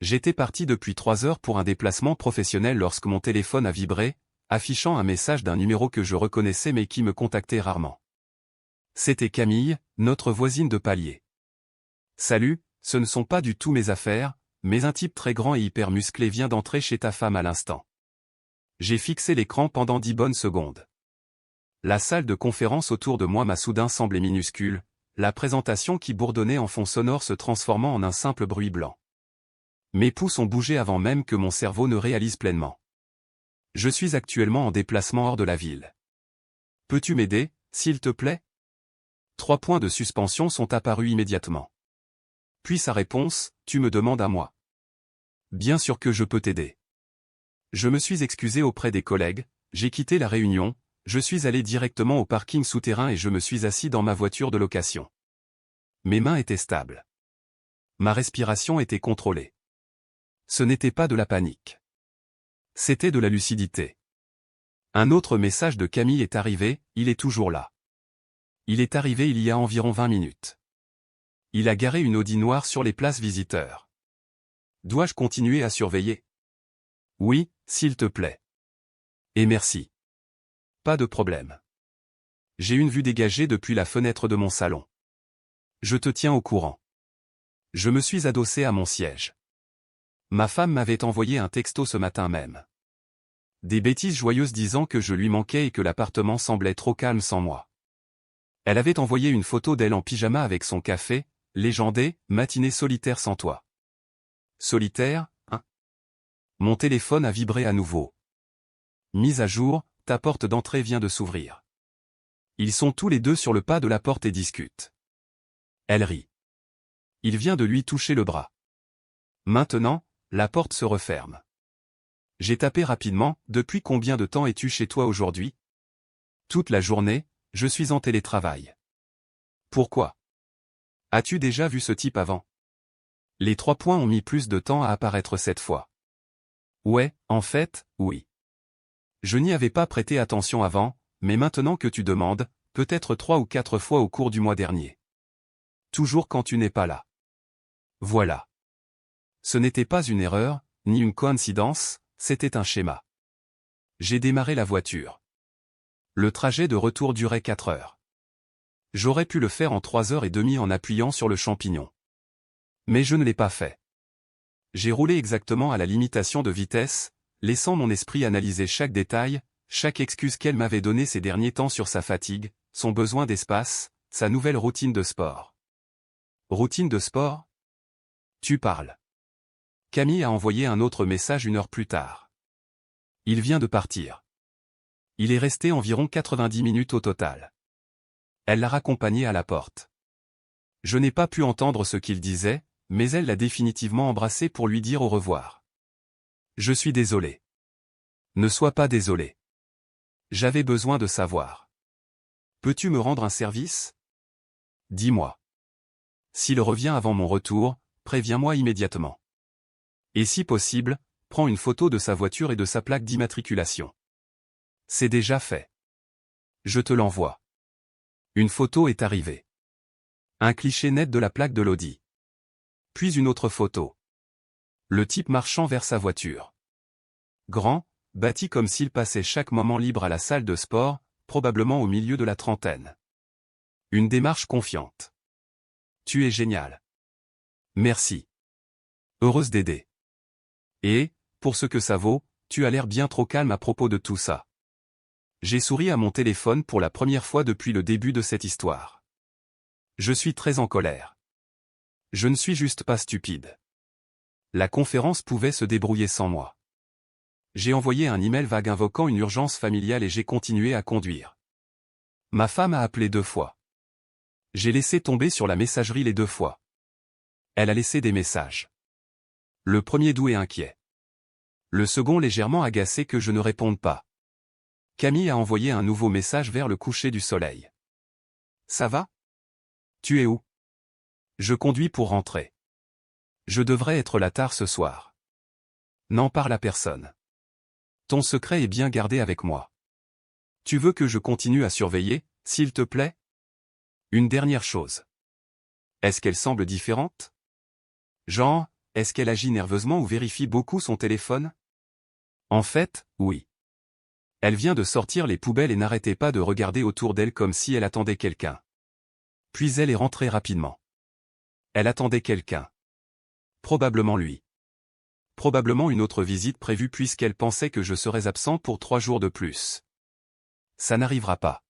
J'étais parti depuis 3 heures pour un déplacement professionnel lorsque mon téléphone a vibré, affichant un message d'un numéro que je reconnaissais mais qui me contactait rarement. C'était Camille, notre voisine de palier. Salut, ce ne sont pas du tout mes affaires, mais un type très grand et hyper musclé vient d'entrer chez ta femme à l'instant. J'ai fixé l'écran pendant 10 bonnes secondes. La salle de conférence autour de moi m'a soudain semblé minuscule, la présentation qui bourdonnait en fond sonore se transformant en un simple bruit blanc. Mes pouces ont bougé avant même que mon cerveau ne réalise pleinement. Je suis actuellement en déplacement hors de la ville. Peux-tu m'aider, s'il te plaît? 3 points de suspension sont apparus immédiatement. Puis sa réponse, tu me demandes à moi. Bien sûr que je peux t'aider. Je me suis excusé auprès des collègues, j'ai quitté la réunion, je suis allé directement au parking souterrain et je me suis assis dans ma voiture de location. Mes mains étaient stables. Ma respiration était contrôlée. Ce n'était pas de la panique. C'était de la lucidité. Un autre message de Camille est arrivé, il est toujours là. Il est arrivé il y a environ 20 minutes. Il a garé une Audi noire sur les places visiteurs. Dois-je continuer à surveiller? Oui, s'il te plaît. Et merci. Pas de problème. J'ai une vue dégagée depuis la fenêtre de mon salon. Je te tiens au courant. Je me suis adossé à mon siège. Ma femme m'avait envoyé un texto ce matin même. Des bêtises joyeuses disant que je lui manquais et que l'appartement semblait trop calme sans moi. Elle avait envoyé une photo d'elle en pyjama avec son café, légendé, matinée solitaire sans toi. Solitaire, hein? Mon téléphone a vibré à nouveau. Mise à jour, ta porte d'entrée vient de s'ouvrir. Ils sont tous les deux sur le pas de la porte et discutent. Elle rit. Il vient de lui toucher le bras. Maintenant, la porte se referme. J'ai tapé rapidement, depuis combien de temps es-tu chez toi aujourd'hui? Toute la journée, je suis en télétravail. Pourquoi? As-tu déjà vu ce type avant? Les 3 points ont mis plus de temps à apparaître cette fois. Ouais, en fait, oui. Je n'y avais pas prêté attention avant, mais maintenant que tu demandes, peut-être 3 ou 4 fois au cours du mois dernier. Toujours quand tu n'es pas là. Voilà. Ce n'était pas une erreur, ni une coïncidence, c'était un schéma. J'ai démarré la voiture. Le trajet de retour durait 4 heures. J'aurais pu le faire en 3 heures et demie en appuyant sur le champignon. Mais je ne l'ai pas fait. J'ai roulé exactement à la limitation de vitesse, laissant mon esprit analyser chaque détail, chaque excuse qu'elle m'avait donnée ces derniers temps sur sa fatigue, son besoin d'espace, sa nouvelle routine de sport. Routine de sport? Tu parles. Camille a envoyé un autre message 1 heure plus tard. Il vient de partir. Il est resté environ 90 minutes au total. Elle l'a raccompagné à la porte. Je n'ai pas pu entendre ce qu'il disait, mais elle l'a définitivement embrassé pour lui dire au revoir. Je suis désolé. Ne sois pas désolé. J'avais besoin de savoir. Peux-tu me rendre un service? Dis-moi. S'il revient avant mon retour, préviens-moi immédiatement. Et si possible, prends une photo de sa voiture et de sa plaque d'immatriculation. C'est déjà fait. Je te l'envoie. Une photo est arrivée. Un cliché net de la plaque de l'Audi. Puis une autre photo. Le type marchant vers sa voiture. Grand, bâti comme s'il passait chaque moment libre à la salle de sport, probablement au milieu de la trentaine. Une démarche confiante. Tu es génial. Merci. Heureuse d'aider. Et, pour ce que ça vaut, tu as l'air bien trop calme à propos de tout ça. J'ai souri à mon téléphone pour la première fois depuis le début de cette histoire. Je suis très en colère. Je ne suis juste pas stupide. La conférence pouvait se débrouiller sans moi. J'ai envoyé un email vague invoquant une urgence familiale et j'ai continué à conduire. Ma femme a appelé 2 fois. J'ai laissé tomber sur la messagerie les 2 fois. Elle a laissé des messages. Le premier doux et inquiet. Le second légèrement agacé que je ne réponde pas. Camille a envoyé un nouveau message vers le coucher du soleil. Ça va? Tu es où? Je conduis pour rentrer. Je devrais être là tard ce soir. N'en parle à personne. Ton secret est bien gardé avec moi. Tu veux que je continue à surveiller, s'il te plaît? Une dernière chose. Est-ce qu'elle semble différente? Genre, est-ce qu'elle agit nerveusement ou vérifie beaucoup son téléphone? En fait, oui. Elle vient de sortir les poubelles et n'arrêtait pas de regarder autour d'elle comme si elle attendait quelqu'un. Puis elle est rentrée rapidement. Elle attendait quelqu'un. Probablement lui. Probablement une autre visite prévue puisqu'elle pensait que je serais absent pour 3 jours de plus. Ça n'arrivera pas.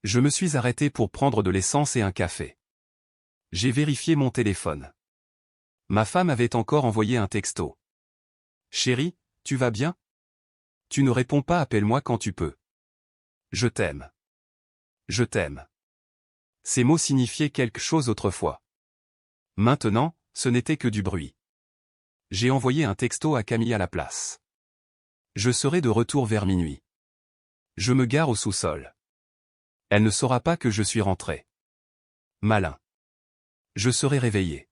Je me suis arrêté pour prendre de l'essence et un café. J'ai vérifié mon téléphone. Ma femme avait encore envoyé un texto. Chérie, tu vas bien? Tu ne réponds pas, appelle-moi quand tu peux. Je t'aime. Je t'aime. Ces mots signifiaient quelque chose autrefois. Maintenant, ce n'était que du bruit. J'ai envoyé un texto à Camille à la place. Je serai de retour vers minuit. Je me gare au sous-sol. Elle ne saura pas que je suis rentré. Malin. Je serai réveillé.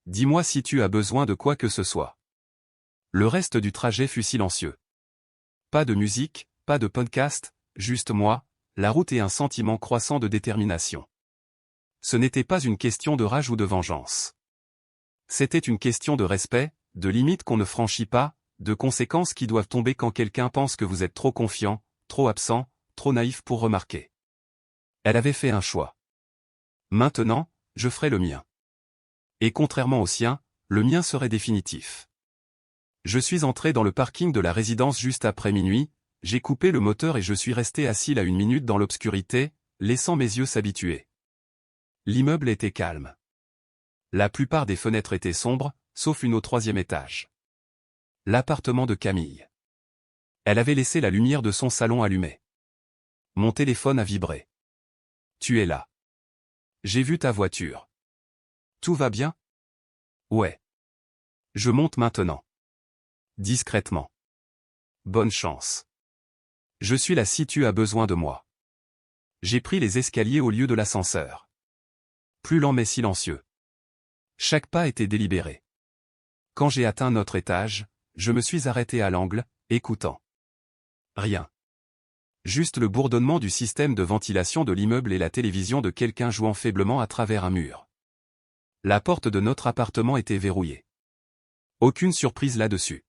Dis-moi si tu as besoin de quoi que ce soit. Le reste du trajet fut silencieux. Pas de musique, pas de podcast, juste moi, la route et un sentiment croissant de détermination. Ce n'était pas une question de rage ou de vengeance. C'était une question de respect, de limites qu'on ne franchit pas, de conséquences qui doivent tomber quand quelqu'un pense que vous êtes trop confiant, trop absent, trop naïf pour remarquer. Elle avait fait un choix. Maintenant, je ferai le mien. Et contrairement au sien, le mien serait définitif. Je suis entré dans le parking de la résidence juste après minuit, j'ai coupé le moteur et je suis resté assis là 1 minute dans l'obscurité, laissant mes yeux s'habituer. L'immeuble était calme. La plupart des fenêtres étaient sombres, sauf une au 3e étage. L'appartement de Camille. Elle avait laissé la lumière de son salon allumée. Mon téléphone a vibré. Tu es là. J'ai vu ta voiture. Tout va bien? Ouais. Je monte maintenant. Discrètement. Bonne chance. Je suis là si tu as besoin de moi. J'ai pris les escaliers au lieu de l'ascenseur. Plus lent mais silencieux. Chaque pas était délibéré. Quand j'ai atteint notre étage, je me suis arrêté à l'angle, écoutant. Rien. Juste le bourdonnement du système de ventilation de l'immeuble et la télévision de quelqu'un jouant faiblement à travers un mur. La porte de notre appartement était verrouillée. Aucune surprise là-dessus.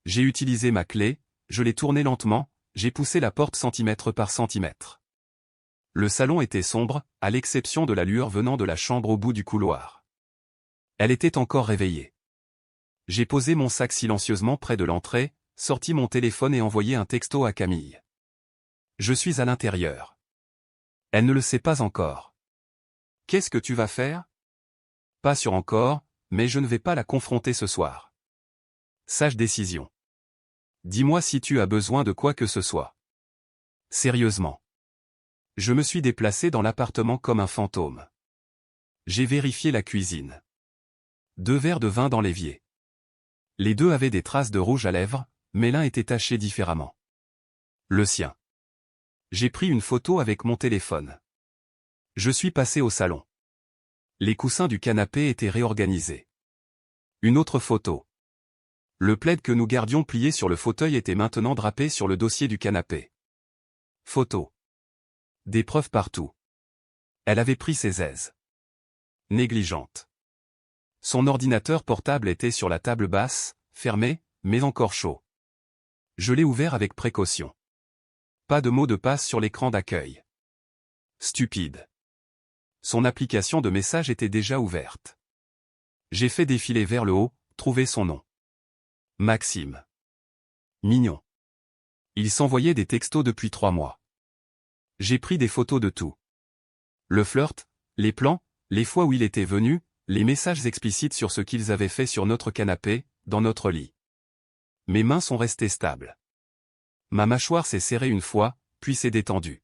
J'ai utilisé ma clé, je l'ai tournée lentement, j'ai poussé la porte centimètre par centimètre. Le salon était sombre, à l'exception de la lueur venant de la chambre au bout du couloir. Elle était encore réveillée. J'ai posé mon sac silencieusement près de l'entrée, sorti mon téléphone et envoyé un texto à Camille. Je suis à l'intérieur. Elle ne le sait pas encore. Qu'est-ce que tu vas faire? Pas sûr encore, mais je ne vais pas la confronter ce soir. Sage décision. Dis-moi si tu as besoin de quoi que ce soit. Sérieusement. Je me suis déplacé dans l'appartement comme un fantôme. J'ai vérifié la cuisine. 2 verres de vin dans l'évier. Les 2 avaient des traces de rouge à lèvres, mais l'un était taché différemment. Le sien. J'ai pris une photo avec mon téléphone. Je suis passé au salon. Les coussins du canapé étaient réorganisés. Une autre photo. Le plaid que nous gardions plié sur le fauteuil était maintenant drapé sur le dossier du canapé. Photo. Des preuves partout. Elle avait pris ses aises. Négligente. Son ordinateur portable était sur la table basse, fermé, mais encore chaud. Je l'ai ouvert avec précaution. Pas de mot de passe sur l'écran d'accueil. Stupide. Son application de message était déjà ouverte. J'ai fait défiler vers le haut, trouver son nom. Maxime. Mignon. Il s'envoyait des textos depuis 3 mois. J'ai pris des photos de tout. Le flirt, les plans, les fois où il était venu, les messages explicites sur ce qu'ils avaient fait sur notre canapé, dans notre lit. Mes mains sont restées stables. Ma mâchoire s'est serrée une fois, puis s'est détendue.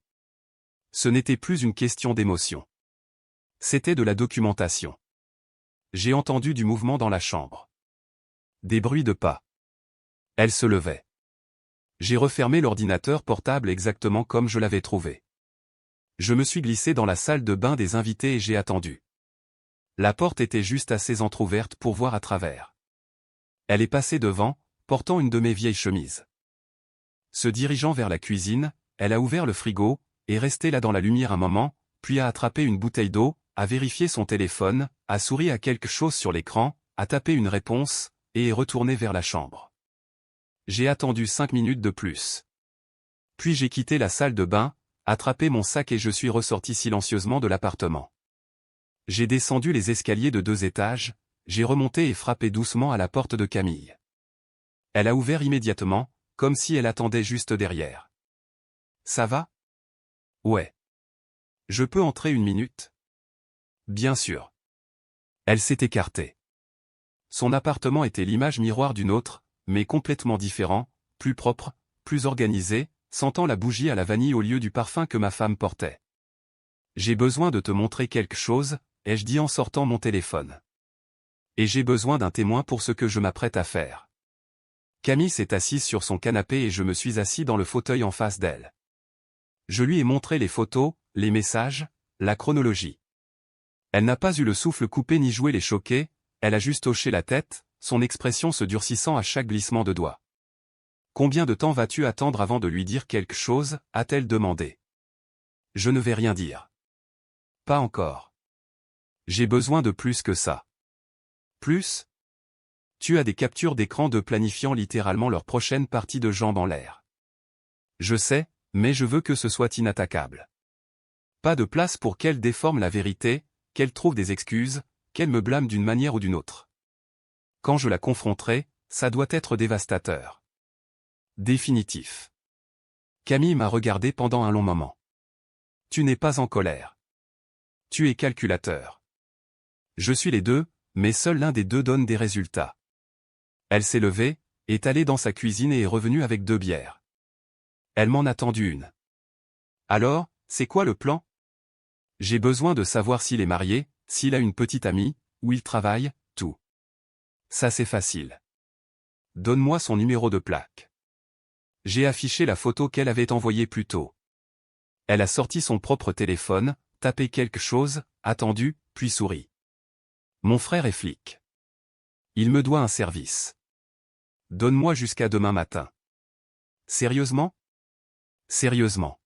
Ce n'était plus une question d'émotion. C'était de la documentation. J'ai entendu du mouvement dans la chambre. Des bruits de pas. Elle se levait. J'ai refermé l'ordinateur portable exactement comme je l'avais trouvé. Je me suis glissé dans la salle de bain des invités et j'ai attendu. La porte était juste assez entr'ouverte pour voir à travers. Elle est passée devant, portant une de mes vieilles chemises. Se dirigeant vers la cuisine, elle a ouvert le frigo, est restée là dans la lumière un moment, puis a attrapé une bouteille d'eau, a vérifié son téléphone, a souri à quelque chose sur l'écran, a tapé une réponse, et est retourné vers la chambre. J'ai attendu 5 minutes de plus. Puis j'ai quitté la salle de bain, attrapé mon sac et je suis ressorti silencieusement de l'appartement. J'ai descendu les escaliers de 2 étages, j'ai remonté et frappé doucement à la porte de Camille. Elle a ouvert immédiatement, comme si elle attendait juste derrière. Ça va? Ouais. Je peux entrer 1 minute? Bien sûr. Elle s'est écartée. Son appartement était l'image miroir d'une autre, mais complètement différent, plus propre, plus organisé, sentant la bougie à la vanille au lieu du parfum que ma femme portait. J'ai besoin de te montrer quelque chose, ai-je dit en sortant mon téléphone. Et j'ai besoin d'un témoin pour ce que je m'apprête à faire. Camille s'est assise sur son canapé et je me suis assis dans le fauteuil en face d'elle. Je lui ai montré les photos, les messages, la chronologie. Elle n'a pas eu le souffle coupé ni joué les choqués, elle a juste hoché la tête, son expression se durcissant à chaque glissement de doigt. « Combien de temps vas-tu attendre avant de lui dire quelque chose ?» a-t-elle demandé. « Je ne vais rien dire. »« Pas encore. J'ai besoin de plus que ça. »« Plus ?» Tu as des captures d'écran de planifiant littéralement leur prochaine partie de jambes en l'air. Je sais, mais je veux que ce soit inattaquable. Pas de place pour qu'elle déforme la vérité, qu'elle trouve des excuses, qu'elle me blâme d'une manière ou d'une autre. Quand je la confronterai, ça doit être dévastateur. Définitif. Camille m'a regardé pendant un long moment. Tu n'es pas en colère. Tu es calculateur. Je suis les deux, mais seul l'un des deux donne des résultats. Elle s'est levée, est allée dans sa cuisine et est revenue avec 2 bières. Elle m'en a tendu une. Alors, c'est quoi le plan? J'ai besoin de savoir s'il est marié, s'il a une petite amie, où il travaille, tout. Ça c'est facile. Donne-moi son numéro de plaque. J'ai affiché la photo qu'elle avait envoyée plus tôt. Elle a sorti son propre téléphone, tapé quelque chose, attendu, puis souri. Mon frère est flic. Il me doit un service. Donne-moi jusqu'à demain matin. Sérieusement? Sérieusement.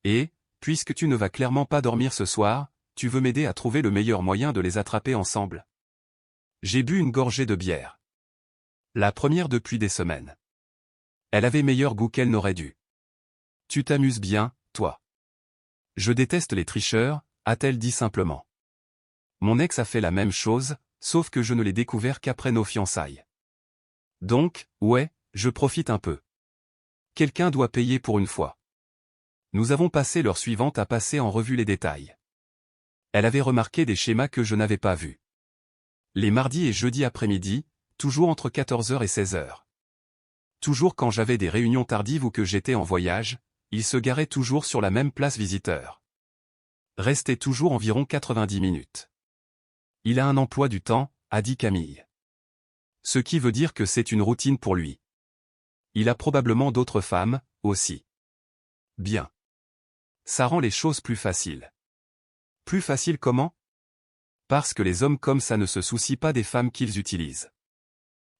Et, puisque tu ne vas clairement pas dormir ce soir, tu veux m'aider à trouver le meilleur moyen de les attraper ensemble? J'ai bu une gorgée de bière. La première depuis des semaines. Elle avait meilleur goût qu'elle n'aurait dû. Tu t'amuses bien, toi. Je déteste les tricheurs, a-t-elle dit simplement. Mon ex a fait la même chose, sauf que je ne l'ai découvert qu'après nos fiançailles. Donc, ouais, je profite un peu. Quelqu'un doit payer pour une fois. Nous avons passé l'heure suivante à passer en revue les détails. Elle avait remarqué des schémas que je n'avais pas vus. Les mardis et jeudis après-midi, toujours entre 14h et 16h. Toujours quand j'avais des réunions tardives ou que j'étais en voyage, il se garait toujours sur la même place visiteur. Restait toujours environ 90 minutes. Il a un emploi du temps, a dit Camille. Ce qui veut dire que c'est une routine pour lui. Il a probablement d'autres femmes, aussi. Bien. Ça rend les choses plus faciles. Plus faciles comment? Parce que les hommes comme ça ne se soucient pas des femmes qu'ils utilisent.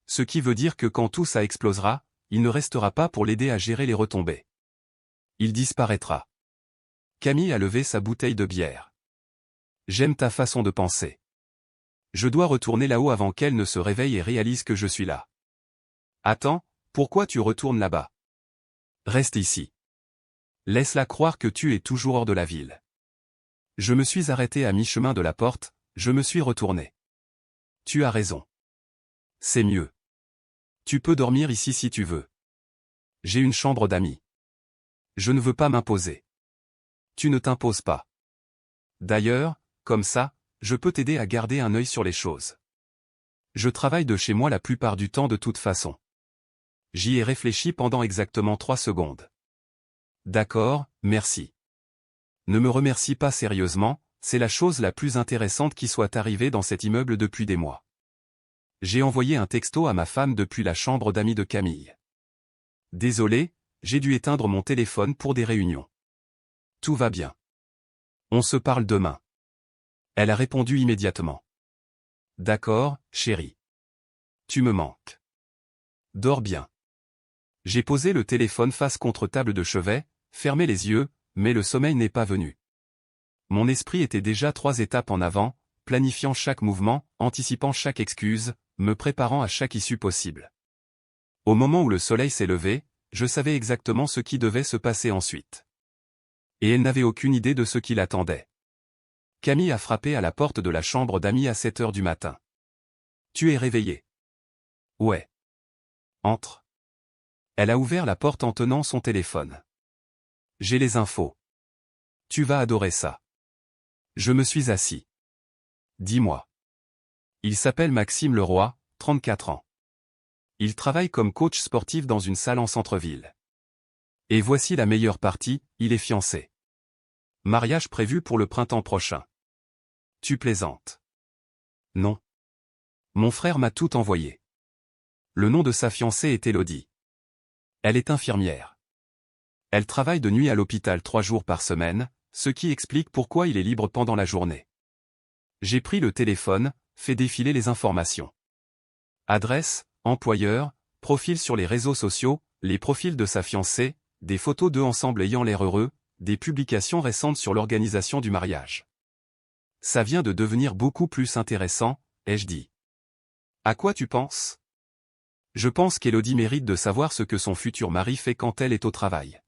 Ce qui veut dire que quand tout ça explosera, il ne restera pas pour l'aider à gérer les retombées. Il disparaîtra. Camille a levé sa bouteille de bière. J'aime ta façon de penser. Je dois retourner là-haut avant qu'elle ne se réveille et réalise que je suis là. Attends, pourquoi tu retournes là-bas? Reste ici. Laisse-la croire que tu es toujours hors de la ville. Je me suis arrêté à mi-chemin de la porte, je me suis retourné. Tu as raison. C'est mieux. Tu peux dormir ici si tu veux. J'ai une chambre d'amis. Je ne veux pas m'imposer. Tu ne t'imposes pas. D'ailleurs, comme ça, je peux t'aider à garder un œil sur les choses. Je travaille de chez moi la plupart du temps de toute façon. J'y ai réfléchi pendant exactement 3 secondes. D'accord, merci. Ne me remercie pas sérieusement, c'est la chose la plus intéressante qui soit arrivée dans cet immeuble depuis des mois. J'ai envoyé un texto à ma femme depuis la chambre d'amis de Camille. Désolé, j'ai dû éteindre mon téléphone pour des réunions. Tout va bien. On se parle demain. Elle a répondu immédiatement. D'accord, chérie. Tu me manques. Dors bien. J'ai posé le téléphone face contre table de chevet, fermé les yeux, mais le sommeil n'est pas venu. Mon esprit était déjà 3 étapes en avant, planifiant chaque mouvement, anticipant chaque excuse, me préparant à chaque issue possible. Au moment où le soleil s'est levé, je savais exactement ce qui devait se passer ensuite. Et elle n'avait aucune idée de ce qui l'attendait. Camille a frappé à la porte de la chambre d'Amy à 7 heures du matin. « Tu es réveillé ? » ?»« Ouais. »« Entre. » Elle a ouvert la porte en tenant son téléphone. « J'ai les infos. Tu vas adorer ça. » Je me suis assis. « Dis-moi. » Il s'appelle Maxime Leroy, 34 ans. Il travaille comme coach sportif dans une salle en centre-ville. Et voici la meilleure partie, il est fiancé. Mariage prévu pour le printemps prochain. Tu plaisantes. Non. Mon frère m'a tout envoyé. Le nom de sa fiancée est Élodie. Elle est infirmière. Elle travaille de nuit à l'hôpital 3 jours par semaine, ce qui explique pourquoi il est libre pendant la journée. J'ai pris le téléphone, fait défiler les informations. Adresse, employeur, profil sur les réseaux sociaux, les profils de sa fiancée, des photos d'eux ensemble ayant l'air heureux, des publications récentes sur l'organisation du mariage. Ça vient de devenir beaucoup plus intéressant, ai-je dit. À quoi tu penses ? Je pense qu'Élodie mérite de savoir ce que son futur mari fait quand elle est au travail.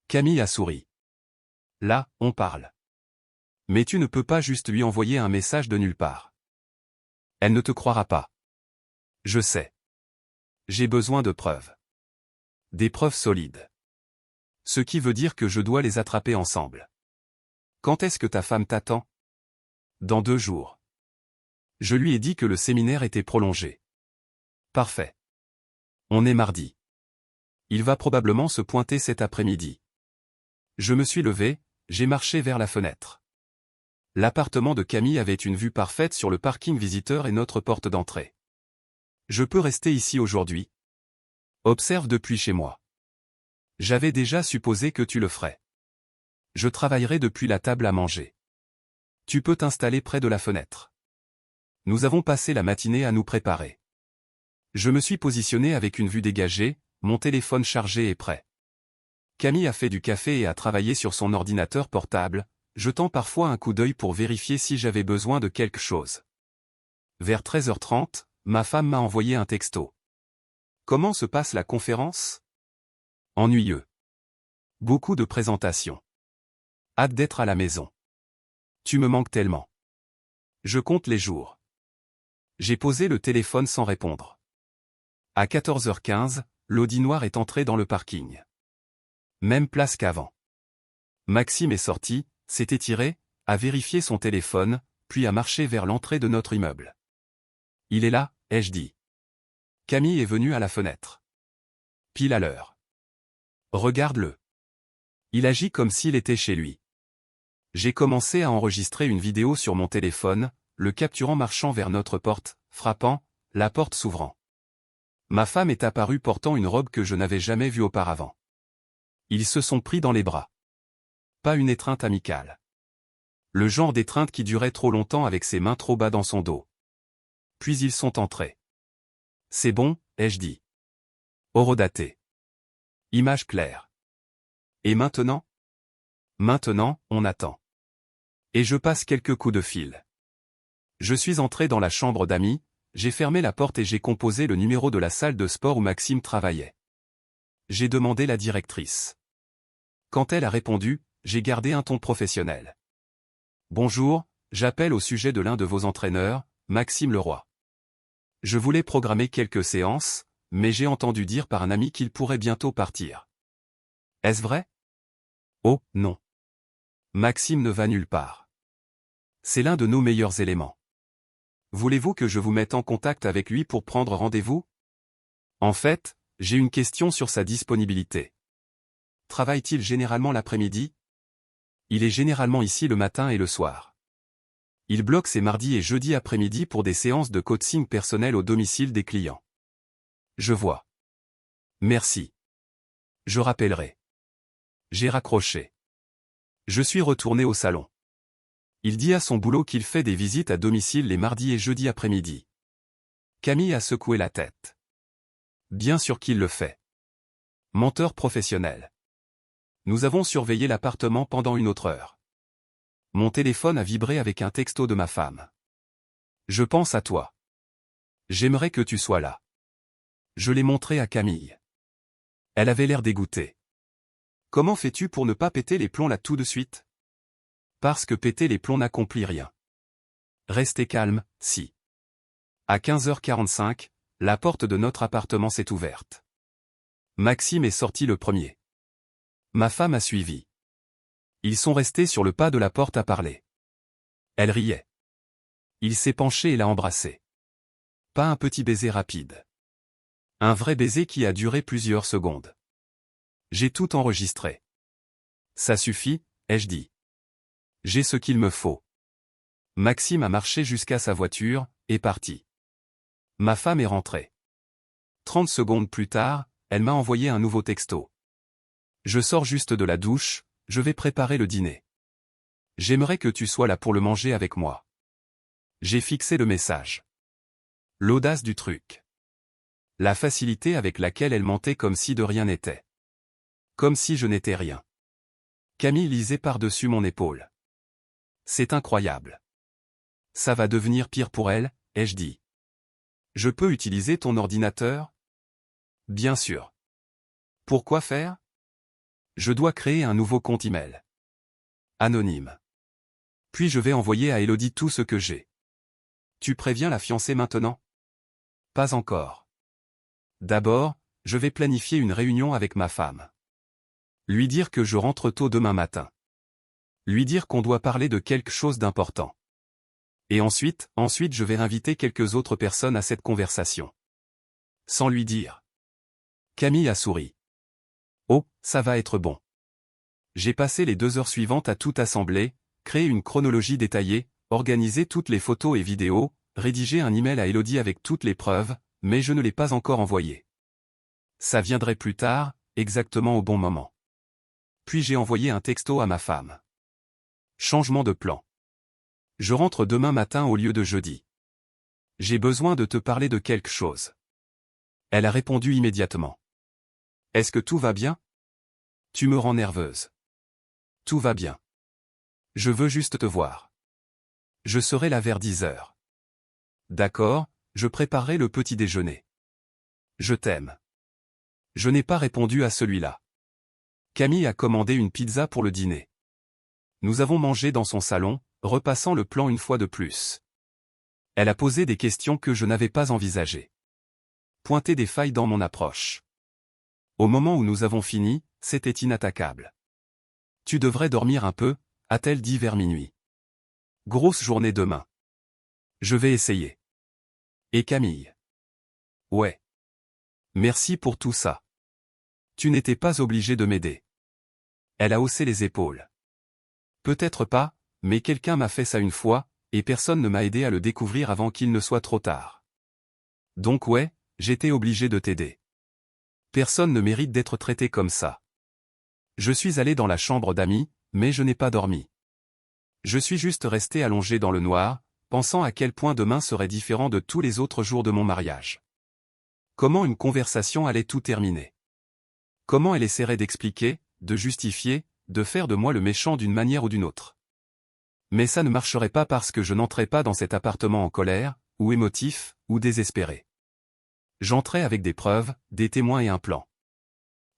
Camille a souri. Là, on parle. Mais tu ne peux pas juste lui envoyer un message de nulle part. Elle ne te croira pas. Je sais. J'ai besoin de preuves. Des preuves solides. Ce qui veut dire que je dois les attraper ensemble. Quand est-ce que ta femme t'attend ? Dans 2 jours. Je lui ai dit que le séminaire était prolongé. Parfait. On est mardi. Il va probablement se pointer cet après-midi. Je me suis levé, j'ai marché vers la fenêtre. L'appartement de Camille avait une vue parfaite sur le parking visiteur et notre porte d'entrée. Je peux rester ici aujourd'hui. Observe depuis chez moi. J'avais déjà supposé que tu le ferais. Je travaillerai depuis la table à manger. Tu peux t'installer près de la fenêtre. Nous avons passé la matinée à nous préparer. Je me suis positionné avec une vue dégagée, mon téléphone chargé et prêt. Camille a fait du café et a travaillé sur son ordinateur portable, jetant parfois un coup d'œil pour vérifier si j'avais besoin de quelque chose. Vers 13h30, ma femme m'a envoyé un texto. Comment se passe la conférence ? Ennuyeux. Beaucoup de présentations. Hâte d'être à la maison. Tu me manques tellement. Je compte les jours. J'ai posé le téléphone sans répondre. À 14h15, l'Audi noir est entré dans le parking. Même place qu'avant. Maxime est sorti, s'est étiré, a vérifié son téléphone, puis a marché vers l'entrée de notre immeuble. Il est là, ai-je dit. Camille est venue à la fenêtre. Pile à l'heure. Regarde-le. Il agit comme s'il était chez lui. J'ai commencé à enregistrer une vidéo sur mon téléphone, le capturant marchant vers notre porte, frappant, la porte s'ouvrant. Ma femme est apparue portant une robe que je n'avais jamais vue auparavant. Ils se sont pris dans les bras. Pas une étreinte amicale. Le genre d'étreinte qui durait trop longtemps avec ses mains trop bas dans son dos. Puis ils sont entrés. C'est bon, ai-je dit. Horodaté. Image claire. Et maintenant ? Maintenant, on attend. Et je passe quelques coups de fil. Je suis entré dans la chambre d'Amy, j'ai fermé la porte et j'ai composé le numéro de la salle de sport où Maxime travaillait. J'ai demandé la directrice. Quand elle a répondu, j'ai gardé un ton professionnel. Bonjour, j'appelle au sujet de l'un de vos entraîneurs, Maxime Leroy. Je voulais programmer quelques séances, mais j'ai entendu dire par un ami qu'il pourrait bientôt partir. Est-ce vrai ? Oh, non. Maxime ne va nulle part. C'est l'un de nos meilleurs éléments. Voulez-vous que je vous mette en contact avec lui pour prendre rendez-vous ? En fait, j'ai une question sur sa disponibilité. Travaille-t-il généralement l'après-midi ? Il est généralement ici le matin et le soir. Il bloque ses mardis et jeudis après-midi pour des séances de coaching personnel au domicile des clients. Je vois. Merci. Je rappellerai. J'ai raccroché. Je suis retourné au salon. Il dit à son boulot qu'il fait des visites à domicile les mardis et jeudis après-midi. Camille a secoué la tête. Bien sûr qu'il le fait. Menteur professionnel. Nous avons surveillé l'appartement pendant une autre heure. Mon téléphone a vibré avec un texto de ma femme. Je pense à toi. J'aimerais que tu sois là. Je l'ai montré à Camille. Elle avait l'air dégoûtée. Comment fais-tu pour ne pas péter les plombs là tout de suite? Parce que péter les plombs n'accomplit rien. Restez calme, si. À 15h45, la porte de notre appartement s'est ouverte. Maxime est sorti le premier. Ma femme a suivi. Ils sont restés sur le pas de la porte à parler. Elle riait. Il s'est penché et l'a embrassée. Pas un petit baiser rapide. Un vrai baiser qui a duré plusieurs secondes. J'ai tout enregistré. Ça suffit, ai-je dit. J'ai ce qu'il me faut. Maxime a marché jusqu'à sa voiture, et parti. Ma femme est rentrée. 30 secondes plus tard, elle m'a envoyé un nouveau texto. Je sors juste de la douche, je vais préparer le dîner. J'aimerais que tu sois là pour le manger avec moi. J'ai fixé le message. L'audace du truc. La facilité avec laquelle elle mentait comme si de rien n'était. Comme si je n'étais rien. Camille lisait par-dessus mon épaule. C'est incroyable. Ça va devenir pire pour elle, ai-je dit. Je peux utiliser ton ordinateur? Bien sûr. Pourquoi faire? Je dois créer un nouveau compte email. Anonyme. Puis je vais envoyer à Elodie tout ce que j'ai. Tu préviens la fiancée maintenant? Pas encore. D'abord, je vais planifier une réunion avec ma femme. Lui dire que je rentre tôt demain matin. Lui dire qu'on doit parler de quelque chose d'important. Et ensuite je vais inviter quelques autres personnes à cette conversation. Sans lui dire. Camille a souri. Oh, ça va être bon. J'ai passé les 2 heures suivantes à tout assembler, créer une chronologie détaillée, organiser toutes les photos et vidéos, rédiger un email à Elodie avec toutes les preuves, mais je ne l'ai pas encore envoyé. Ça viendrait plus tard, exactement au bon moment. Puis j'ai envoyé un texto à ma femme. Changement de plan. Je rentre demain matin au lieu de jeudi. J'ai besoin de te parler de quelque chose. Elle a répondu immédiatement. Est-ce que tout va bien? Tu me rends nerveuse. Tout va bien. Je veux juste te voir. Je serai là vers 10 heures. D'accord, je préparerai le petit déjeuner. Je t'aime. Je n'ai pas répondu à celui-là. Camille a commandé une pizza pour le dîner. Nous avons mangé dans son salon, repassant le plan une fois de plus. Elle a posé des questions que je n'avais pas envisagées. Pointé des failles dans mon approche. Au moment où nous avons fini, c'était inattaquable. Tu devrais dormir un peu, a-t-elle dit vers minuit. Grosse journée demain. Je vais essayer. Et Camille? Ouais. Merci pour tout ça. Tu n'étais pas obligé de m'aider. Elle a haussé les épaules. Peut-être pas, mais quelqu'un m'a fait ça une fois, et personne ne m'a aidé à le découvrir avant qu'il ne soit trop tard. Donc ouais, j'étais obligé de t'aider. Personne ne mérite d'être traité comme ça. Je suis allé dans la chambre d'amis, mais je n'ai pas dormi. Je suis juste resté allongé dans le noir, pensant à quel point demain serait différent de tous les autres jours de mon mariage. Comment une conversation allait tout terminer. Comment elle essaierait d'expliquer, de justifier, de faire de moi le méchant d'une manière ou d'une autre. Mais ça ne marcherait pas parce que je n'entrais pas dans cet appartement en colère, ou émotif, ou désespéré. J'entrais avec des preuves, des témoins et un plan.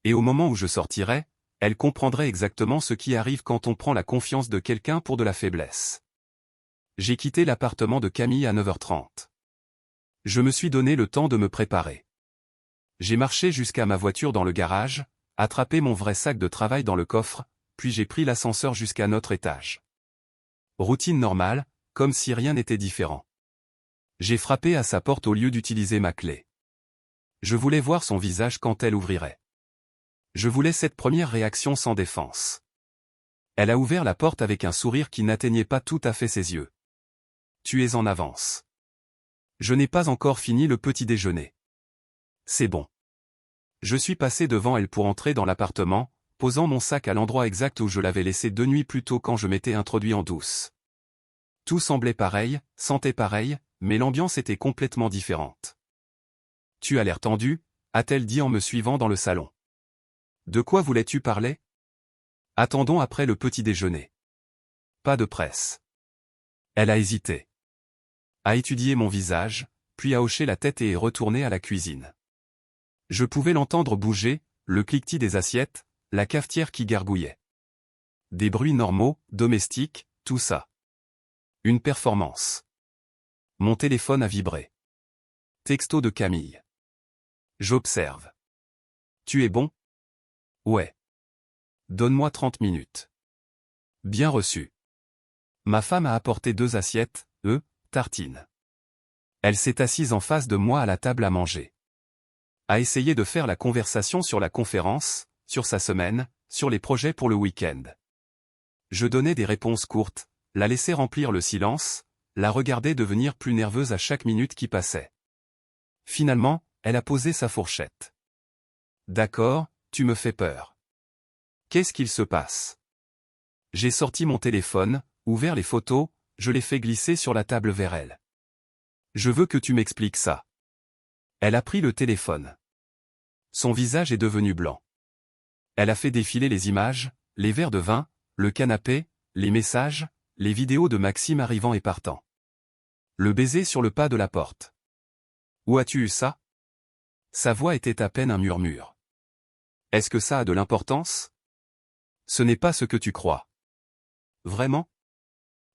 Et au moment où je sortirais, elle comprendrait exactement ce qui arrive quand on prend la confiance de quelqu'un pour de la faiblesse. J'ai quitté l'appartement de Camille à 9h30. Je me suis donné le temps de me préparer. J'ai marché jusqu'à ma voiture dans le garage, attrapé mon vrai sac de travail dans le coffre, puis j'ai pris l'ascenseur jusqu'à notre étage. Routine normale, comme si rien n'était différent. J'ai frappé à sa porte au lieu d'utiliser ma clé. Je voulais voir son visage quand elle ouvrirait. Je voulais cette première réaction sans défense. Elle a ouvert la porte avec un sourire qui n'atteignait pas tout à fait ses yeux. Tu es en avance. Je n'ai pas encore fini le petit déjeuner. C'est bon. Je suis passé devant elle pour entrer dans l'appartement, posant mon sac à l'endroit exact où je l'avais laissé 2 nuits plus tôt quand je m'étais introduit en douce. Tout semblait pareil, sentait pareil, mais l'ambiance était complètement différente. Tu as l'air tendu, a-t-elle dit en me suivant dans le salon. De quoi voulais-tu parler? Attendons après le petit déjeuner. pas de presse. Elle a hésité. A étudié mon visage, puis a hoché la tête et est retournée à la cuisine. Je pouvais l'entendre bouger, le cliquetis des assiettes, la cafetière qui gargouillait. Des bruits normaux, domestiques, tout ça. Une performance. Mon téléphone a vibré. Texto de Camille. J'observe. Tu es bon? Ouais. Donne-moi 30 minutes. Bien reçu. Ma femme a apporté 2 assiettes, tartines. Elle s'est assise en face de moi à la table à manger. A essayé de faire la conversation sur la conférence, sur sa semaine, sur les projets pour le week-end. Je donnais des réponses courtes, la laissais remplir le silence, la regardais devenir plus nerveuse à chaque minute qui passait. Finalement, elle a posé sa fourchette. D'accord, tu me fais peur. Qu'est-ce qu'il se passe? J'ai sorti mon téléphone, ouvert les photos, je les fais glisser sur la table vers elle. Je veux que tu m'expliques ça. Elle a pris le téléphone. Son visage est devenu blanc. Elle a fait défiler les images, les verres de vin, le canapé, les messages, les vidéos de Maxime arrivant et partant. Le baiser sur le pas de la porte. Où as-tu eu ça? Sa voix était à peine un murmure. Est-ce que ça a de l'importance? Ce n'est pas ce que tu crois. Vraiment?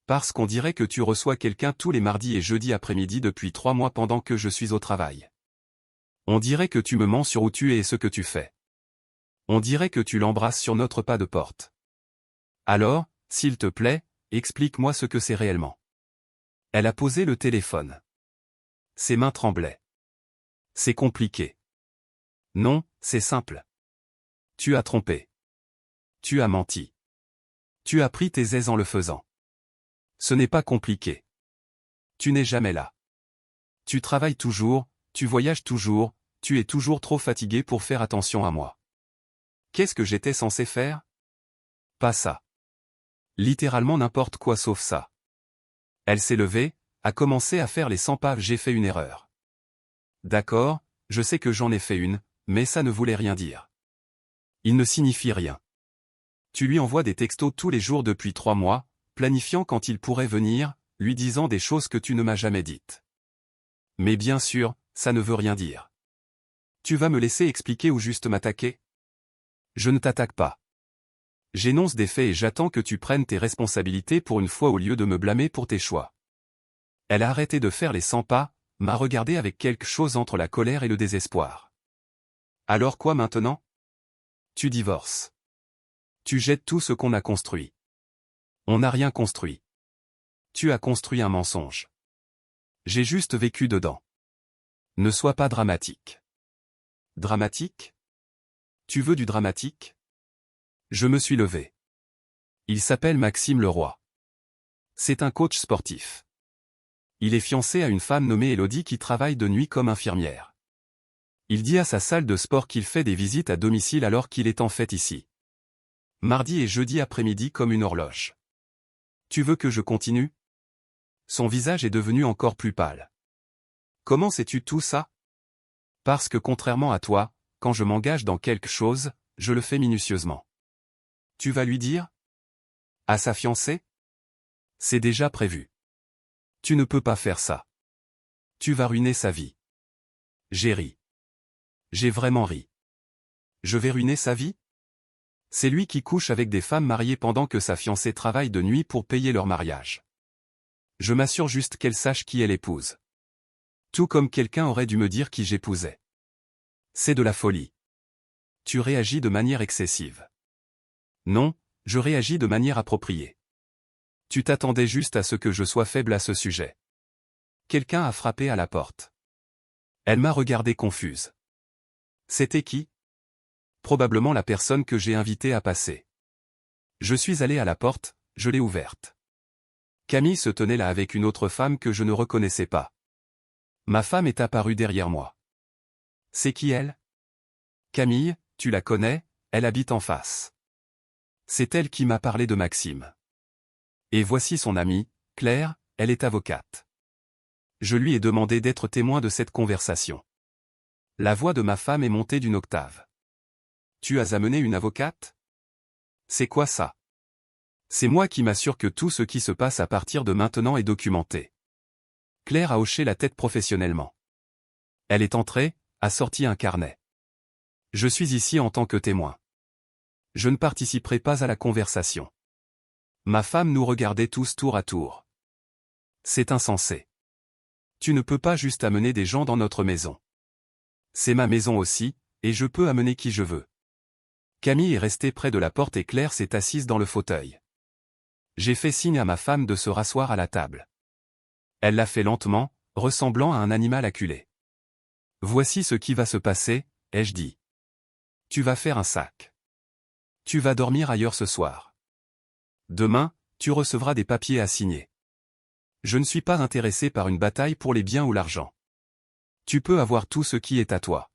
Parce qu'on dirait que tu reçois quelqu'un tous les mardis et jeudis après-midi depuis 3 mois pendant que je suis au travail. On dirait que tu me mens sur où tu es et ce que tu fais. On dirait que tu l'embrasses sur notre pas de porte. Alors, s'il te plaît, explique-moi ce que c'est réellement. Elle a posé le téléphone. Ses mains tremblaient. C'est compliqué. Non, c'est simple. Tu as trompé. Tu as menti. Tu as pris tes aises en le faisant. Ce n'est pas compliqué. Tu n'es jamais là. Tu travailles toujours, tu voyages toujours, tu es toujours trop fatigué pour faire attention à moi. Qu'est-ce que j'étais censé faire? Pas ça. Littéralement n'importe quoi sauf ça. Elle s'est levée, a commencé à faire les 100 pas. J'ai fait une erreur. D'accord, je sais que j'en ai fait une, mais ça ne voulait rien dire. Il ne signifie rien. Tu lui envoies des textos tous les jours depuis 3 mois, planifiant quand il pourrait venir, lui disant des choses que tu ne m'as jamais dites. Mais bien sûr, ça ne veut rien dire. Tu vas me laisser expliquer ou juste m'attaquer? Je ne t'attaque pas. J'énonce des faits et j'attends que tu prennes tes responsabilités pour une fois au lieu de me blâmer pour tes choix. Elle a arrêté de faire les 100 pas, m'a regardé avec quelque chose entre la colère et le désespoir. Alors quoi maintenant? Tu divorces. Tu jettes tout ce qu'on a construit. On n'a rien construit. Tu as construit un mensonge. J'ai juste vécu dedans. Ne sois pas dramatique. Dramatique? Tu veux du dramatique? Je me suis levé. Il s'appelle Maxime Leroy. C'est un coach sportif. Il est fiancé à une femme nommée Elodie qui travaille de nuit comme infirmière. Il dit à sa salle de sport qu'il fait des visites à domicile alors qu'il est en fait ici. Mardi et jeudi après-midi comme une horloge. Tu veux que je continue? Son visage est devenu encore plus pâle. Comment sais-tu tout ça? Parce que contrairement à toi, quand je m'engage dans quelque chose, je le fais minutieusement. Tu vas lui dire? À sa fiancée? C'est déjà prévu. Tu ne peux pas faire ça. Tu vas ruiner sa vie. J'ai ri. J'ai vraiment ri. Je vais ruiner sa vie? C'est lui qui couche avec des femmes mariées pendant que sa fiancée travaille de nuit pour payer leur mariage. Je m'assure juste qu'elle sache qui elle épouse. Tout comme quelqu'un aurait dû me dire qui j'épousais. C'est de la folie. Tu réagis de manière excessive. Non, je réagis de manière appropriée. Tu t'attendais juste à ce que je sois faible à ce sujet. Quelqu'un a frappé à la porte. Elle m'a regardé confuse. C'était qui? Probablement la personne que j'ai invitée à passer. Je suis allé à la porte, je l'ai ouverte. Camille se tenait là avec une autre femme que je ne reconnaissais pas. Ma femme est apparue derrière moi. C'est qui elle? Camille, tu la connais, elle habite en face. C'est elle qui m'a parlé de Maxime. Et voici son amie, Claire, elle est avocate. Je lui ai demandé d'être témoin de cette conversation. La voix de ma femme est montée d'une octave. Tu as amené une avocate? C'est quoi ça? C'est moi qui m'assure que tout ce qui se passe à partir de maintenant est documenté. Claire a hoché la tête professionnellement. Elle est entrée, a sorti un carnet. Je suis ici en tant que témoin. Je ne participerai pas à la conversation. Ma femme nous regardait tous tour à tour. C'est insensé. Tu ne peux pas juste amener des gens dans notre maison. C'est ma maison aussi, et je peux amener qui je veux. Camille est restée près de la porte et Claire s'est assise dans le fauteuil. J'ai fait signe à ma femme de se rasseoir à la table. Elle l'a fait lentement, ressemblant à un animal acculé. Voici ce qui va se passer, ai-je dit. Tu vas faire un sac. Tu vas dormir ailleurs ce soir. Demain, tu recevras des papiers à signer. Je ne suis pas intéressé par une bataille pour les biens ou l'argent. Tu peux avoir tout ce qui est à toi.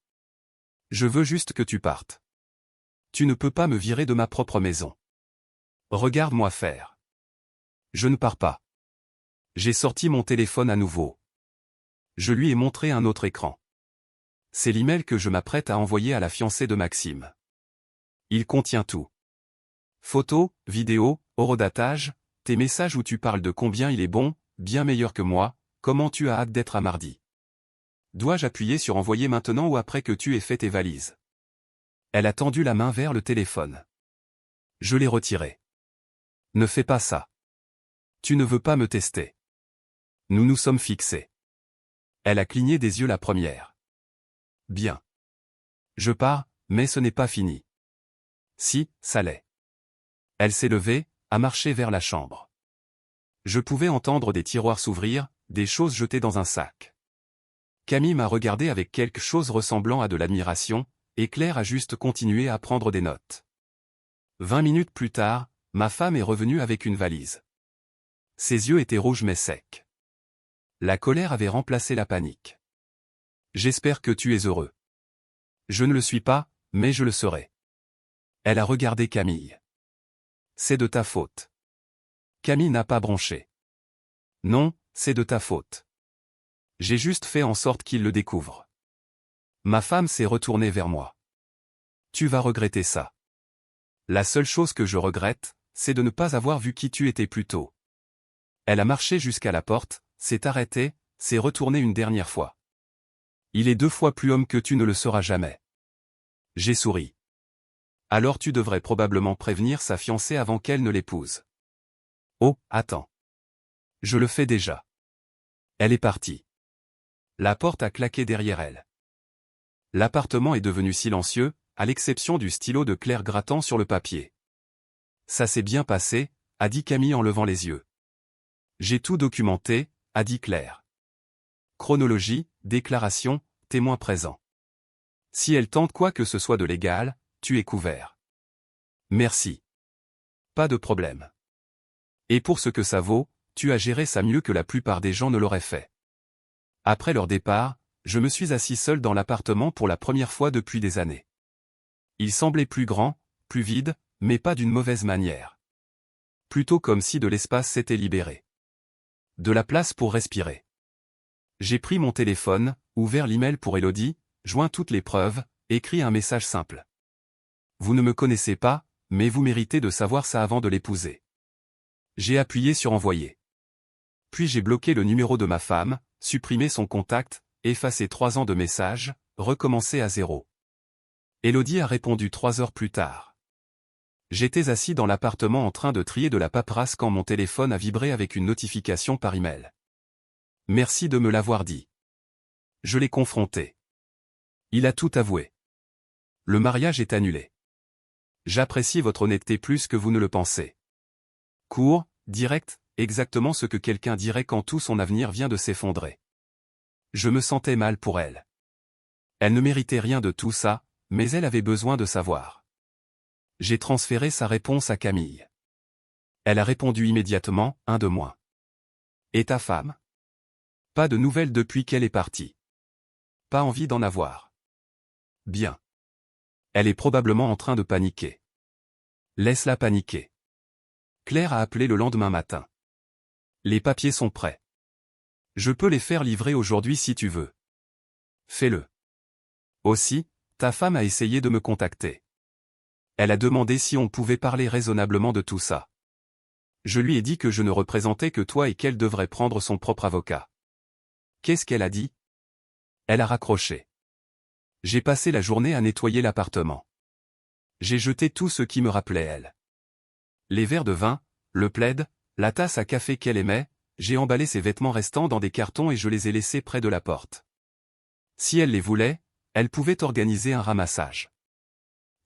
Je veux juste que tu partes. Tu ne peux pas me virer de ma propre maison. Regarde-moi faire. Je ne pars pas. J'ai sorti mon téléphone à nouveau. Je lui ai montré un autre écran. C'est l'email que je m'apprête à envoyer à la fiancée de Maxime. Il contient tout. Photos, vidéos, horodatage, tes messages où tu parles de combien il est bon, bien meilleur que moi, comment tu as hâte d'être à mardi. Dois-je appuyer sur envoyer maintenant ou après que tu aies fait tes valises? Elle a tendu la main vers le téléphone. Je l'ai retiré. Ne fais pas ça. Tu ne veux pas me tester. Nous nous sommes fixés. Elle a cligné des yeux la première. Bien. Je pars, mais ce n'est pas fini. Si, ça l'est. Elle s'est levée, a marché vers la chambre. Je pouvais entendre des tiroirs s'ouvrir, des choses jetées dans un sac. Camille m'a regardé avec quelque chose ressemblant à de l'admiration, et Claire a juste continué à prendre des notes. 20 minutes plus tard, ma femme est revenue avec une valise. Ses yeux étaient rouges mais secs. La colère avait remplacé la panique. J'espère que tu es heureux. Je ne le suis pas, mais je le serai. Elle a regardé Camille. C'est de ta faute. Camille n'a pas bronché. Non, c'est de ta faute. J'ai juste fait en sorte qu'il le découvre. Ma femme s'est retournée vers moi. Tu vas regretter ça. La seule chose que je regrette, c'est de ne pas avoir vu qui tu étais plus tôt. Elle a marché jusqu'à la porte, s'est arrêtée, s'est retournée une dernière fois. Il est 2 fois plus homme que tu ne le seras jamais. J'ai souri. Alors tu devrais probablement prévenir sa fiancée avant qu'elle ne l'épouse. Oh, attends. Je le fais déjà. Elle est partie. La porte a claqué derrière elle. L'appartement est devenu silencieux, à l'exception du stylo de Claire grattant sur le papier. Ça s'est bien passé, a dit Camille en levant les yeux. J'ai tout documenté, a dit Claire. Chronologie, déclaration, témoin présent. Si elle tente quoi que ce soit de légal, tu es couvert. Merci. Pas de problème. Et pour ce que ça vaut, tu as géré ça mieux que la plupart des gens ne l'auraient fait. Après leur départ, je me suis assis seul dans l'appartement pour la première fois depuis des années. Il semblait plus grand, plus vide, mais pas d'une mauvaise manière. Plutôt comme si de l'espace s'était libéré. De la place pour respirer. J'ai pris mon téléphone, ouvert l'email pour Elodie, joint toutes les preuves, écrit un message simple. Vous ne me connaissez pas, mais vous méritez de savoir ça avant de l'épouser. J'ai appuyé sur envoyer. Puis j'ai bloqué le numéro de ma femme, supprimé son contact, effacé 3 ans de messages, recommencé à 0. Elodie a répondu 3 heures plus tard. J'étais assis dans l'appartement en train de trier de la paperasse quand mon téléphone a vibré avec une notification par email. Merci de me l'avoir dit. Je l'ai confronté. Il a tout avoué. Le mariage est annulé. J'apprécie votre honnêteté plus que vous ne le pensez. Court, direct, exactement ce que quelqu'un dirait quand tout son avenir vient de s'effondrer. Je me sentais mal pour elle. Elle ne méritait rien de tout ça, mais elle avait besoin de savoir. J'ai transféré sa réponse à Camille. Elle a répondu immédiatement, un de moins. Et ta femme? Pas de nouvelles depuis qu'elle est partie. Pas envie d'en avoir. Bien. Elle est probablement en train de paniquer. Laisse-la paniquer. Claire a appelé le lendemain matin. Les papiers sont prêts. Je peux les faire livrer aujourd'hui si tu veux. Fais-le. Aussi, ta femme a essayé de me contacter. Elle a demandé si on pouvait parler raisonnablement de tout ça. Je lui ai dit que je ne représentais que toi et qu'elle devrait prendre son propre avocat. Qu'est-ce qu'elle a dit? Elle a raccroché. J'ai passé la journée à nettoyer l'appartement. J'ai jeté tout ce qui me rappelait elle. Les verres de vin, le plaid, la tasse à café qu'elle aimait, j'ai emballé ses vêtements restants dans des cartons et je les ai laissés près de la porte. Si elle les voulait, elle pouvait organiser un ramassage.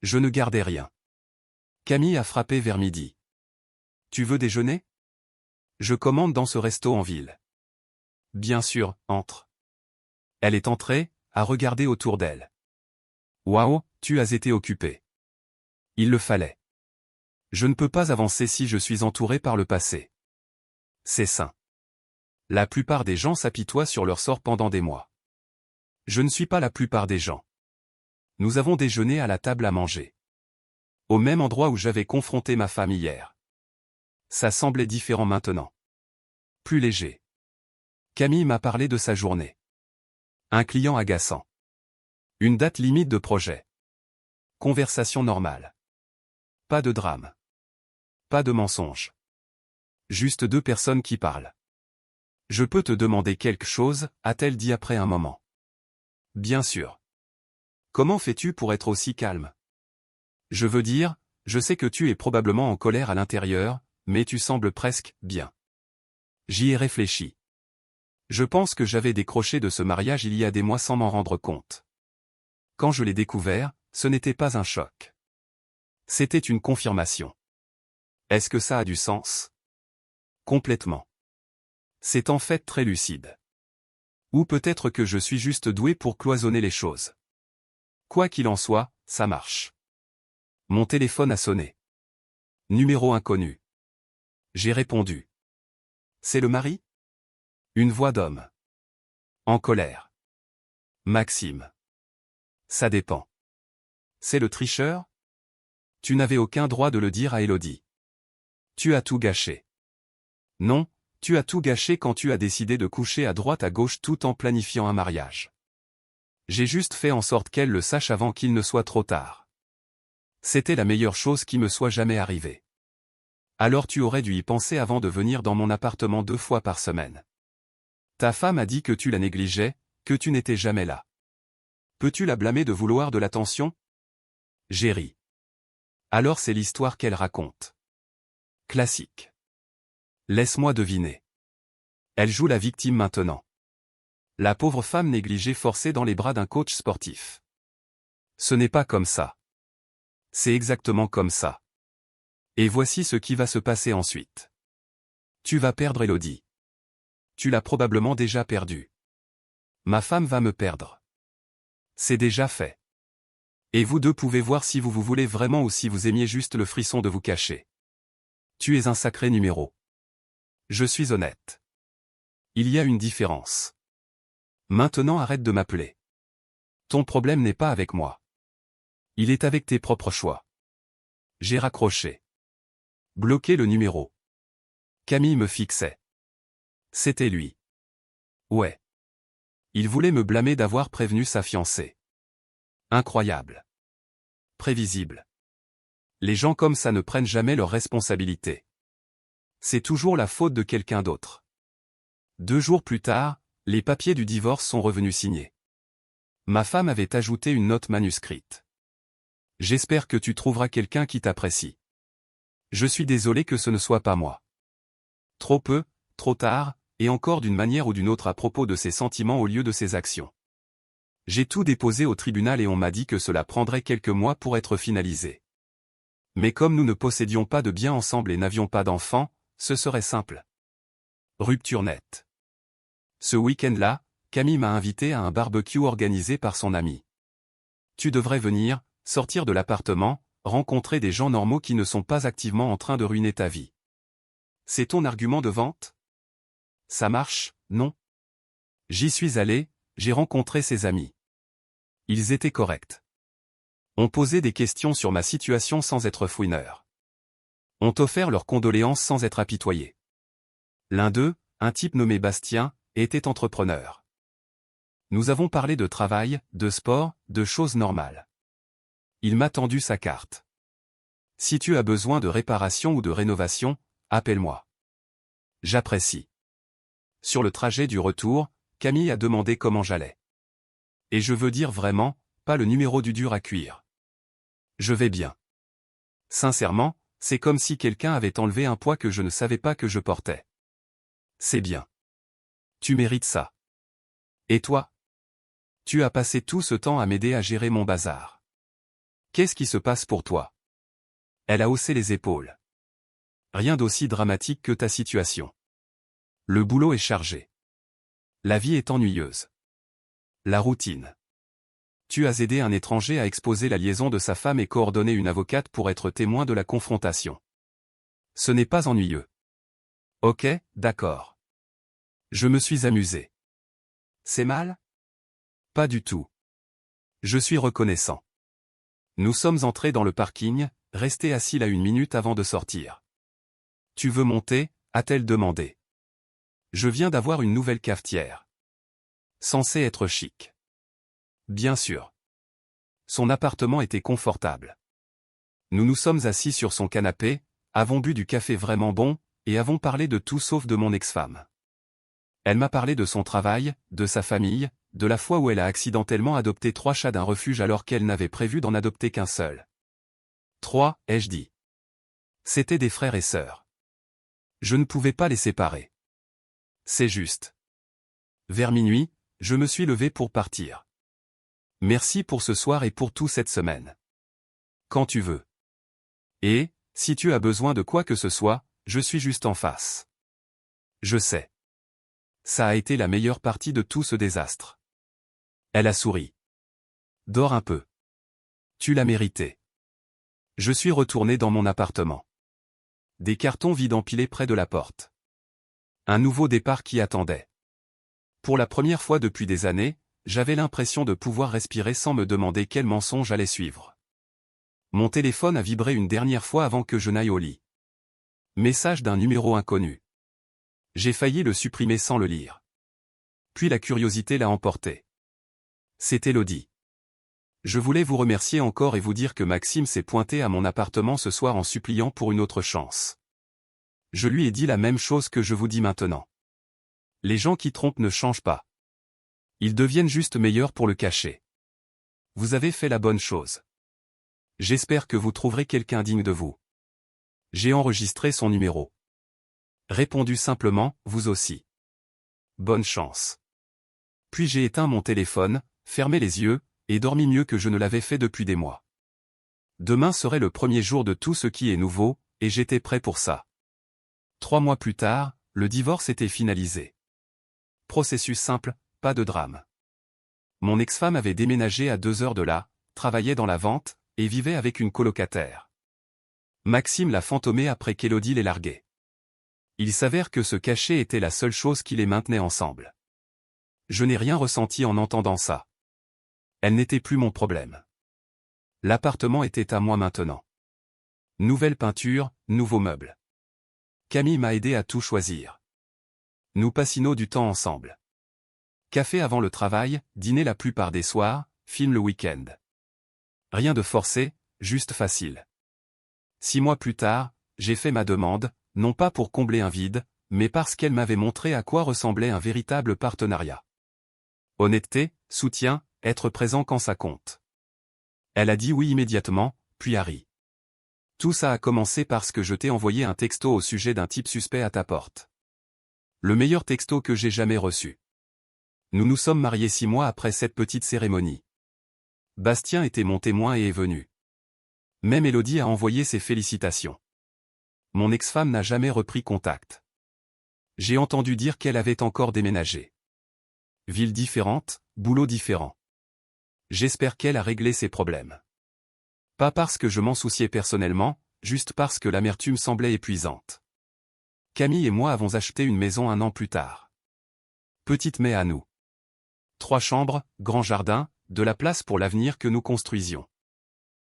Je ne gardais rien. Camille a frappé vers midi. Tu veux déjeuner? Je commande dans ce resto en ville. Bien sûr, entre. Elle est entrée, a regardé autour d'elle. Waouh, tu as été occupée. Il le fallait. Je ne peux pas avancer si je suis entouré par le passé. C'est sain. La plupart des gens s'apitoient sur leur sort pendant des mois. Je ne suis pas la plupart des gens. Nous avons déjeuné à la table à manger. Au même endroit où j'avais confronté ma femme hier. Ça semblait différent maintenant. Plus léger. Camille m'a parlé de sa journée. Un client agaçant. Une date limite de projet. Conversation normale. Pas de drame. Pas de mensonge. Juste deux personnes qui parlent. Je peux te demander quelque chose, a-t-elle dit après un moment. Bien sûr. Comment fais-tu pour être aussi calme? Je veux dire, je sais que tu es probablement en colère à l'intérieur, mais tu sembles presque bien. J'y ai réfléchi. Je pense que j'avais décroché de ce mariage il y a des mois sans m'en rendre compte. Quand je l'ai découvert, ce n'était pas un choc. C'était une confirmation. Est-ce que ça a du sens? Complètement. C'est en fait très lucide. Ou peut-être que je suis juste doué pour cloisonner les choses. Quoi qu'il en soit, ça marche. Mon téléphone a sonné. Numéro inconnu. J'ai répondu. C'est le mari? Une voix d'homme. En colère. Maxime. Ça dépend. C'est le tricheur? Tu n'avais aucun droit de le dire à Élodie. Tu as tout gâché. Non, tu as tout gâché quand tu as décidé de coucher à droite à gauche tout en planifiant un mariage. J'ai juste fait en sorte qu'elle le sache avant qu'il ne soit trop tard. C'était la meilleure chose qui me soit jamais arrivée. Alors tu aurais dû y penser avant de venir dans mon appartement 2 fois par semaine. Ta femme a dit que tu la négligeais, que tu n'étais jamais là. Peux-tu la blâmer de vouloir de l'attention? J'ai ri. Alors c'est l'histoire qu'elle raconte. Classique. Laisse-moi deviner. Elle joue la victime maintenant. La pauvre femme négligée forcée dans les bras d'un coach sportif. Ce n'est pas comme ça. C'est exactement comme ça. Et voici ce qui va se passer ensuite. Tu vas perdre Élodie. Tu l'as probablement déjà perdue. Ma femme va me perdre. C'est déjà fait. Et vous deux pouvez voir si vous voulez vraiment ou si vous aimiez juste le frisson de vous cacher. Tu es un sacré numéro. Je suis honnête. Il y a une différence. Maintenant arrête de m'appeler. Ton problème n'est pas avec moi. Il est avec tes propres choix. J'ai raccroché. Bloqué le numéro. Camille me fixait. C'était lui. Ouais. Il voulait me blâmer d'avoir prévenu sa fiancée. Incroyable. Prévisible. Les gens comme ça ne prennent jamais leurs responsabilités. C'est toujours la faute de quelqu'un d'autre. 2 jours plus tard, les papiers du divorce sont revenus signés. Ma femme avait ajouté une note manuscrite. J'espère que tu trouveras quelqu'un qui t'apprécie. Je suis désolé que ce ne soit pas moi. Trop peu, trop tard, et encore d'une manière ou d'une autre à propos de ses sentiments au lieu de ses actions. J'ai tout déposé au tribunal et on m'a dit que cela prendrait quelques mois pour être finalisé. Mais comme nous ne possédions pas de biens ensemble et n'avions pas d'enfants, ce serait simple. Rupture nette. Ce week-end-là, Camille m'a invité à un barbecue organisé par son ami. Tu devrais venir, sortir de l'appartement, rencontrer des gens normaux qui ne sont pas activement en train de ruiner ta vie. C'est ton argument de vente? Ça marche, non? J'y suis allé, j'ai rencontré ses amis. Ils étaient corrects. On posait des questions sur ma situation sans être fouineurs. Ont offert leurs condoléances sans être apitoyés. L'un d'eux, un type nommé Bastien, était entrepreneur. Nous avons parlé de travail, de sport, de choses normales. Il m'a tendu sa carte. Si tu as besoin de réparation ou de rénovation, appelle-moi. J'apprécie. Sur le trajet du retour, Camille a demandé comment j'allais. Et je veux dire vraiment, pas le numéro du dur à cuire. Je vais bien. Sincèrement, c'est comme si quelqu'un avait enlevé un poids que je ne savais pas que je portais. C'est bien. Tu mérites ça. Et toi? Tu as passé tout ce temps à m'aider à gérer mon bazar. Qu'est-ce qui se passe pour toi? Elle a haussé les épaules. Rien d'aussi dramatique que ta situation. Le boulot est chargé. La vie est ennuyeuse. La routine. Tu as aidé un étranger à exposer la liaison de sa femme et coordonné une avocate pour être témoin de la confrontation. Ce n'est pas ennuyeux. Ok, d'accord. Je me suis amusé. C'est mal? Pas du tout. Je suis reconnaissant. Nous sommes entrés dans le parking, restés assis là 1 minute avant de sortir. Tu veux monter? A-t-elle demandé. Je viens d'avoir une nouvelle cafetière. Censée être chic. Bien sûr. Son appartement était confortable. Nous nous sommes assis sur son canapé, avons bu du café vraiment bon, et avons parlé de tout sauf de mon ex-femme. Elle m'a parlé de son travail, de sa famille, de la fois où elle a accidentellement adopté 3 chats d'un refuge alors qu'elle n'avait prévu d'en adopter qu'un seul. 3, ai-je dit. C'étaient des frères et sœurs. Je ne pouvais pas les séparer. C'est juste. Vers minuit, je me suis levé pour partir. Merci pour ce soir et pour tout cette semaine. Quand tu veux. Et, si tu as besoin de quoi que ce soit, je suis juste en face. Je sais. Ça a été la meilleure partie de tout ce désastre. Elle a souri. Dors un peu. Tu l'as mérité. Je suis retourné dans mon appartement. Des cartons vides empilés près de la porte. Un nouveau départ qui attendait. Pour la première fois depuis des années, j'avais l'impression de pouvoir respirer sans me demander quel mensonge allait suivre. Mon téléphone a vibré une dernière fois avant que je n'aille au lit. Message d'un numéro inconnu. J'ai failli le supprimer sans le lire. Puis la curiosité l'a emporté. C'est Élodie. Je voulais vous remercier encore et vous dire que Maxime s'est pointé à mon appartement ce soir en suppliant pour une autre chance. Je lui ai dit la même chose que je vous dis maintenant. Les gens qui trompent ne changent pas. Ils deviennent juste meilleurs pour le cacher. Vous avez fait la bonne chose. J'espère que vous trouverez quelqu'un digne de vous. J'ai enregistré son numéro. Répondu simplement, vous aussi. Bonne chance. Puis j'ai éteint mon téléphone, fermé les yeux, et dormi mieux que je ne l'avais fait depuis des mois. Demain serait le premier jour de tout ce qui est nouveau, et j'étais prêt pour ça. 3 mois plus tard, le divorce était finalisé. Processus simple, pas de drame. Mon ex-femme avait déménagé à 2 heures de là, travaillait dans la vente, et vivait avec une colocataire. Maxime l'a fantomé après qu'Élodie l'ait largué. Il s'avère que ce cachet était la seule chose qui les maintenait ensemble. Je n'ai rien ressenti en entendant ça. Elle n'était plus mon problème. L'appartement était à moi maintenant. Nouvelle peinture, nouveaux meubles. Camille m'a aidé à tout choisir. Nous passinons du temps ensemble. Café avant le travail, dîner la plupart des soirs, film le week-end. Rien de forcé, juste facile. 6 mois plus tard, j'ai fait ma demande, non pas pour combler un vide, mais parce qu'elle m'avait montré à quoi ressemblait un véritable partenariat. Honnêteté, soutien, être présent quand ça compte. Elle a dit oui immédiatement, puis a ri. Tout ça a commencé parce que je t'ai envoyé un texto au sujet d'un type suspect à ta porte. Le meilleur texto que j'ai jamais reçu. Nous nous sommes mariés 6 mois après cette petite cérémonie. Bastien était mon témoin et est venu. Même Élodie a envoyé ses félicitations. Mon ex-femme n'a jamais repris contact. J'ai entendu dire qu'elle avait encore déménagé. Ville différente, boulot différent. J'espère qu'elle a réglé ses problèmes. Pas parce que je m'en souciais personnellement, juste parce que l'amertume semblait épuisante. Camille et moi avons acheté une maison 1 an plus tard. Petite mais à nous. 3 chambres, grand jardin, de la place pour l'avenir que nous construisions.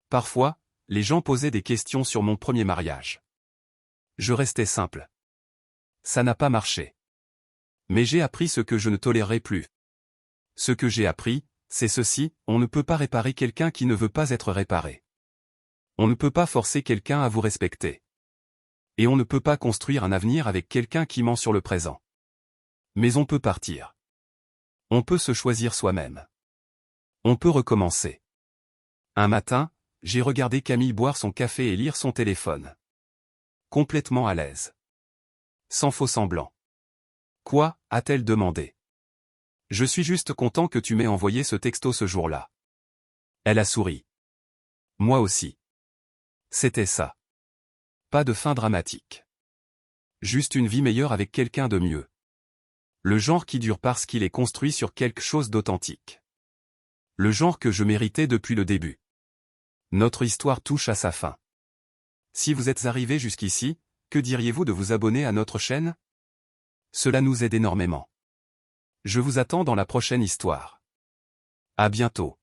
Parfois, les gens posaient des questions sur mon premier mariage. Je restais simple. Ça n'a pas marché. Mais j'ai appris ce que je ne tolérerai plus. Ce que j'ai appris, c'est ceci, on ne peut pas réparer quelqu'un qui ne veut pas être réparé. On ne peut pas forcer quelqu'un à vous respecter. Et on ne peut pas construire un avenir avec quelqu'un qui ment sur le présent. Mais on peut partir. On peut se choisir soi-même. On peut recommencer. Un matin, j'ai regardé Camille boire son café et lire son téléphone. Complètement à l'aise. Sans faux semblant. Quoi, a-t-elle demandé. Je suis juste content que tu m'aies envoyé ce texto ce jour-là. Elle a souri. Moi aussi. C'était ça. Pas de fin dramatique. Juste une vie meilleure avec quelqu'un de mieux. Le genre qui dure parce qu'il est construit sur quelque chose d'authentique. Le genre que je méritais depuis le début. Notre histoire touche à sa fin. Si vous êtes arrivé jusqu'ici, que diriez-vous de vous abonner à notre chaîne? Cela nous aide énormément. Je vous attends dans la prochaine histoire. À bientôt.